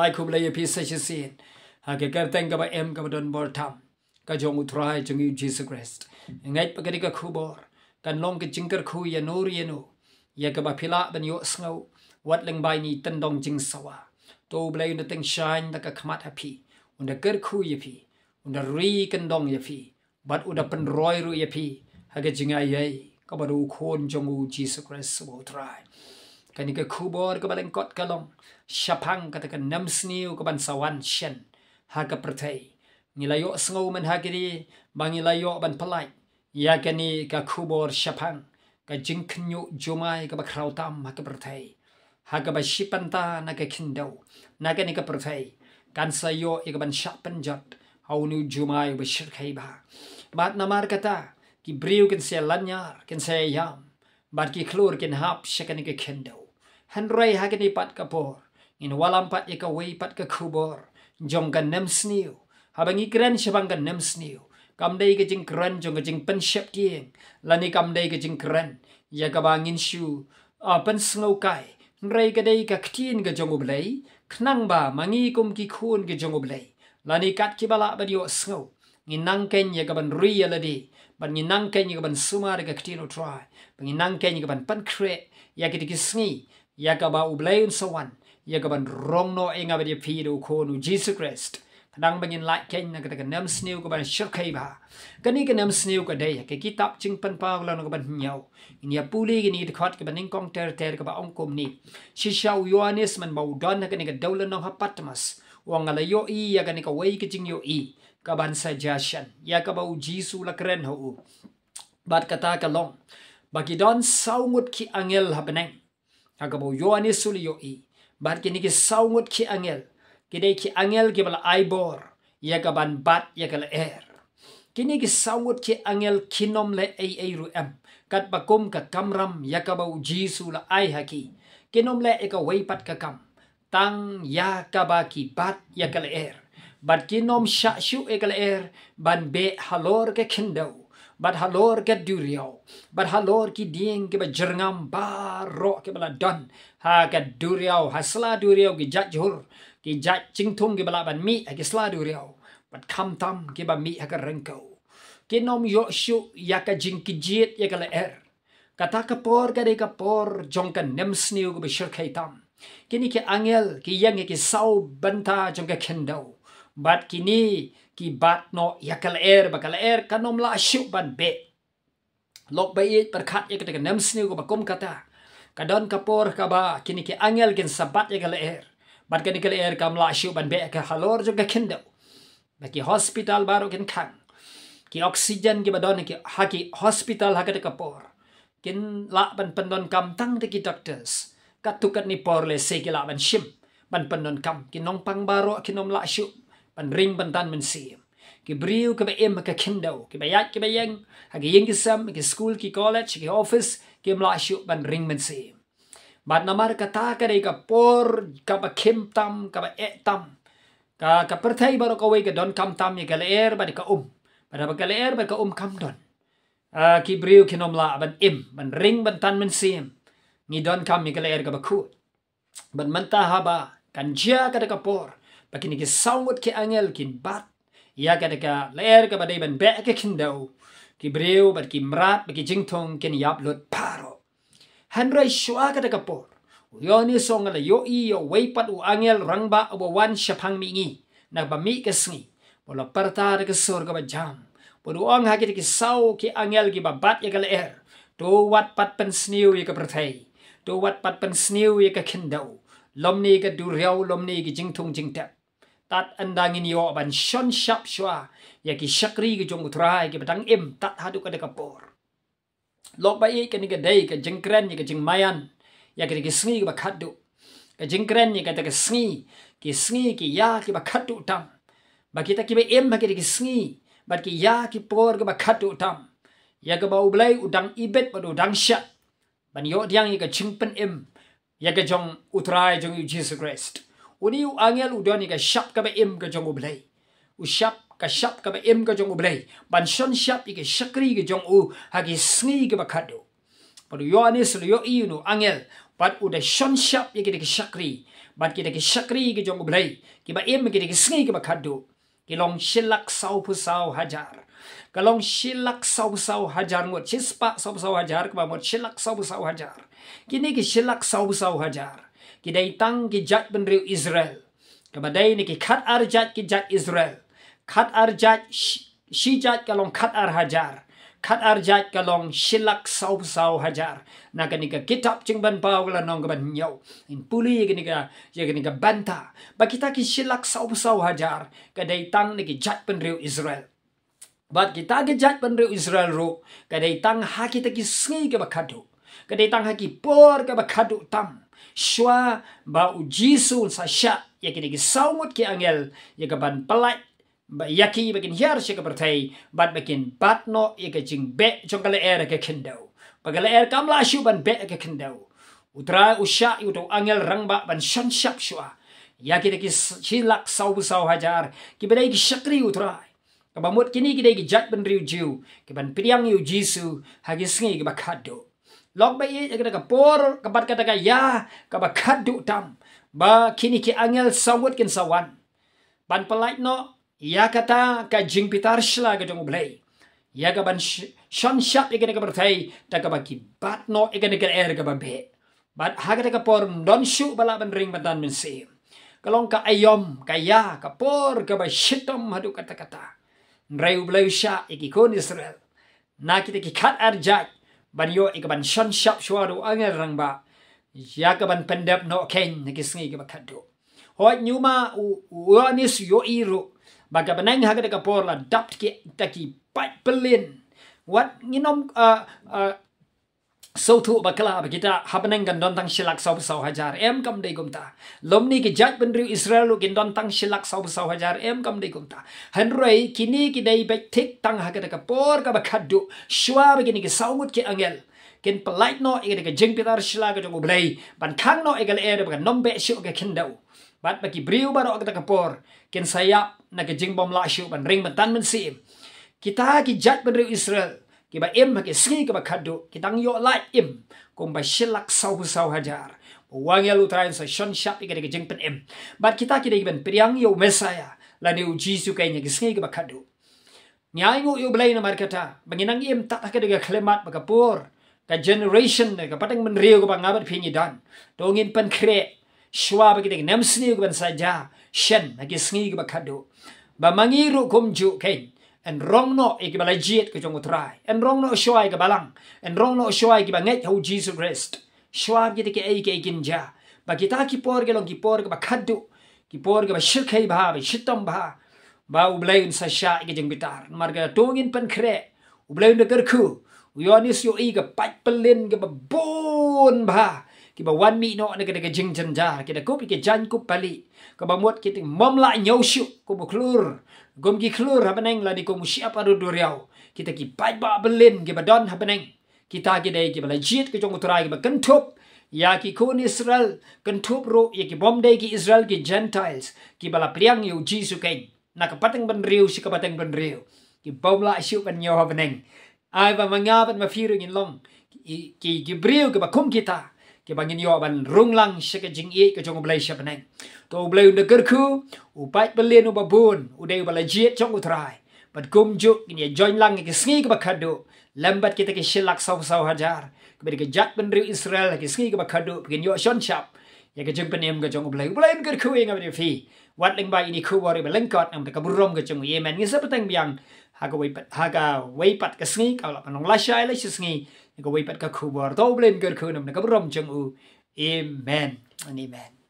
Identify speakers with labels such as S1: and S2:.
S1: ai khub le pi sa sin ha ke ka teng ka ba em ka don bor tham ka jong utrai jong Jesus Christ ngai pa ka ka khubor kan long ke jingkar khu ya nur ye no ya ka ba phila ban yo sngo wat leng bai ni tan dong jing sawa to blai na teng shine da ka khmat happy und da ker khu ye pi und da ri kan dong ye pi bat uda pen roy ru ye pi ha ke jinga ye ka ba ru khon jong Jesus Christ wo trai kan ni ka khubor ka ba leng kot ka long shapang ka ta ka nam sniu ka ban sawan shen ha ka prathai nilayo sngo man ha kiri bangilayo ban palai ya kani ka khubor shapang ka jingkhnyu jomai ka ba krautam ha ka prathai ha ka ba shipanta na ka khindo na ka ni ka prathai kan sayo ik ban shapan jat haunu jomai ba shirkhai ba bat namar kata ki briu ken se lanyar ken se yam bat ki klur ken hap shakani ka khindo hanrai ha ka ni pat ka por in walam pat ik away pat ka khubor jong kan nem sniu habangi kren shabang kan nem sniu kam dei ke jing kren jong ke jing pen shep kieng lani kam dei ke jing kren ya ka bangin shu a pen sngau kai rei ke dei ka ktin ke jong oblei knang ba mangi kum ki khun ke jong oblei lani kat ki bala ba dio sngau nginang ken ya ka ban real di ban nginang ken ya ka ban sumar ke ktin o try ban nginang ken ya ka ban pan kre ya ke ki sngi ya ka ba oblei un sawan ya ka ban rong no enga ba di pi do ko nu Jesus Christ kadang bangin like ken na kata nam sniu ko ban shirkai ba kani ka nam sniu ka dei ke kitab ching pan pa la no ban nyau in ya puli ni de khat ke ban kong ter ka ba ong kom ni si shau yohanes man mau don na kani ka daulan no hapatmas wang ala yo i ya kani ka wei ke jing yo i ka ban suggestion ya ka ba u jisu la kren ho bat kata ka long bagi don saungut ki angel habeneng ka ba yohanes sul yo i bat kini ki saungut ki angel kidai ki angel ki bala aibor ya ka ban bat ya ka la kini ki saungut ki angel kinom le ai ru am kat bakum ka kamram ya ka ba jisu la ai haki kinom le e ka wei pat ka kam tang ya ka ba ki bat ya ka la bat kinom sha shu e ka la ban be halor ke khindo bat halor ke duriao bat halor ki dieng ke ba jerngam ba ro ke bala don ha ka duriao hasla duriao ki jajhur ki jat chingthung ki bala ban mi ki sla duriao bat kham tam ki ba mi ka rengkau ki nom yo shu ya ka jing ki jit ya ka la kata ka por ka de ka por jong ka nem sniu ko ba shirkai tam kini ki angel ki yang ki sau banta jong ka khendau bat kini ki bat no ya ka la ba ka la ka nom la shu ban be lok ba it per khat ya ka nem sniu ko ba kom kata ka don ka por ka ba kini ki angel kin sabat ya ka la bat kani kala kam la shu ban be ka halor jong ka khindo baki hospital baro kin khang ki oxygen ki badon ki haki hospital hakata ka por kin la ban pendon kam tang de ki doctors katukat ni por le se ki la ban shim ban pendon kam ki nong pang baro ki nom la shu ban ring ban tan men sim ki briu ka ba em ka khindo ki ba yak ki ba yang haki yeng ki sam ki school ki college ki office ki la shu ban ring men sim bat namar kata ka de ka por ka ba khim tam ka ba e tam ka perthai baro ka wei ka don kam tam ye ka le ba ka ba ka le ba ka kam don ki briu ki nom la ban im ban ring ban tan men sim ni don kam ye ka le ka ba khu ban manta ha ba kan jia ka de ka por ba ki ni ki saungut ki angel kin bat ya ka de ka le ka ba de ban be ka khindo ki briu ba ki mrat ba ki jingthong kin yap lut paro hanrai shua ka ka por yoni song la yo i yo wei pat u angel rangba abo wan shapang mi ngi na ba mi ka sngi bola parta ka sor ka ba jam bodu ong ha ki sau ki angel ki ba bat ya ka la to wat pat pen sniu ya ka prathai to wat pat pen sniu ya ka khindau lomni ka du riau lomni ki jingthung jingtap tat andangin yo ban shon shap shwa ya ki shakri ki jong utrai ki batang im tat hadu ka ka por lok ba i ka ni ka dei ka jingkren ni ka jingmayan ya ka ki sngi ba khadu ka jingkren ni ka ta ka sngi ki ya ki ba khadu tam ba kita ki ba em ba ki sngi ba ki ya ki por ka ba khadu tam ya ka ba ublai udang ibet ba udang shat ban yo diang ni ka chingpen em ya ka jong utrai jong Jesus Christ uni u angel udoni ka shap ka ba em ka jong ublai u shap ka shap ka ba em ka jong ublai ban shon shap ki shakri ki jong u ha ki sngi ki ba khadu padu yo anis yo iunu angel pat uda shon shap ki shakri bat kita ki syakri ke jong blai ki ba em kita ki sngi ke ba khadu ki long shilak sau pu sau hajar kalong shilak sau hajar ngot chispa sau hajar ke ba mot shilak sau hajar kini ki shilak sau hajar ki dai tang ki jat ben riu Israel ke ba dai ni ki khat ar jat ki jat Israel khat ar jat shi jat kalong khat ar hajar khat arjat kalong shilak sau hajar na kanika kitab ching ban pau la nong ban nyau in puli kanika banta ba kita ki shilak sau hajar kadai tang ni ki jat pen riu Israel bat kita ki jat pen riu Israel ro kadai tang ha kita ki sngi ke bakadu kadai tang ha ki por ke bakadu tam shwa ba ujisul sa sha ya ki saumut ki angel ya ka ban palai yaki bakin hiar shi ka pertai bat bakin batno ya ka jing be jong kala era ka kendau pagala er kamla shu ban be ka kendau utra usha yuto angel rangba ban shan shap shwa yaki ki silak sau hajar ki bedai ki shakri utra ka bamut kini ki dai ki jat ban riu jiu ki ban priang yu jisu hagi sngi ki bakado log ba ye ka por ka bat kata ka ya ka bakado tam ba kini ki angel sawut kin sawan ban palait no ya kata ka jing pitar shla ga jong blai ya ga ban shan shap ikene ka bertai ta ka baki bat no ikene ka er ka babe bat haga ka por don shu bala ban ring bantan min se kalong ka ayom ka ya ka por ka ba shitom hadu kata reu blai sha ikikon Israel na kita ki khat arjat ban yo ikaban shan shap shwaru angel rang ba ya ka ban pendap no ken na kisngi ka bakado hoi nyuma u anis yo iro baga benang haga deka por la dapt ki taki pat pelin wat nginom so tu bakala kita habenang kan don tang shilak sau hajar em kam dei gumta lomni ki jat ben riu Israel lu kin don tang shilak sau hajar em kam dei gumta hanroi kini ki dei bet tik tang haga deka por ka bakadu shwa begini ki saumut ki angel kin pelait no ige deka jeng pitar shila ka jong blai ban khang no egal er ban nombe shu ka kindau bat baki briu baro ka deka por kin sayap na ke jing bom la shu ban ring ban tan men sim kita ki jat ben riu Israel ki ba em ke sngi ka ba khadu ki tang yo la em kum ba shilak sau hajar wang ya lu train sa shon shap ke jing pen em bat kita ki dei ben priang yo mesaya la ni jisu kai nya ki sngi ka ba khadu nyai ngu yo blai na mar kata banginang em tak ka de klemat ba ka por ka generation ka patang men riu ka ba ngabat phi ni dan dongin pen kre shwa ba ki de nem sni ka ban saja shen na ki sngi ka ba khadu ba mangiru kumju ken en rong no e ki bala jiet ke jong utrai en rong no shwai ke balang en rong no shwai ki banget ho Jesus Christ shwa ki de ke e ke kinja ba kita ki por ke long ki por ke ba khadu ki por ke ba shirkai ba shitam ba ublain sa sha ke jeng bitar marga tongin pen kre ublain de kerku yonis yo e ke pat pelin ke ba bon ba ki ba wan mi no ne ke jing janja ki de ko ki jan ku pali ka ba mot ki mom la nyau shu ko bu klur gom ki klur habeneng la di ko musiap adu duriau kita ki pai ba belin ki ba don habeneng kita ki dei ki ba jit ki jong utrai ki ba kentup ya ki kun Israel kentup ro ya ki bom dei ki Israel ki Gentiles ki bala priang yu jisu ken na ka pateng ben riu si ka pateng ben riu ki bom la shu ben nyo habeneng ai ba mangabat ma firu ngin long ki briu ki ba kum kita ki bangin yo ban runglang shika jing e ka jong blai sha beneng to blai de kerku u pai belin u babun u dei bala jiet jong utrai bat kum ju ni join lang ki sngi ka bakado lambat kita ki shilak sau hajar ki ke jat ben riu Israel ki sngi ka bakado bangin yo shon chap ya ka jeng penem ka jong blai kerku e ngam fi wat ling bai ini ku wari belengkot nam ka burom ka jong yemen ni sapatang biang haga wei pat ka sngi ka la panong la shai la sngi ka wei pat ka ku bor to blin kerku nam ka burom jong u amen and amen.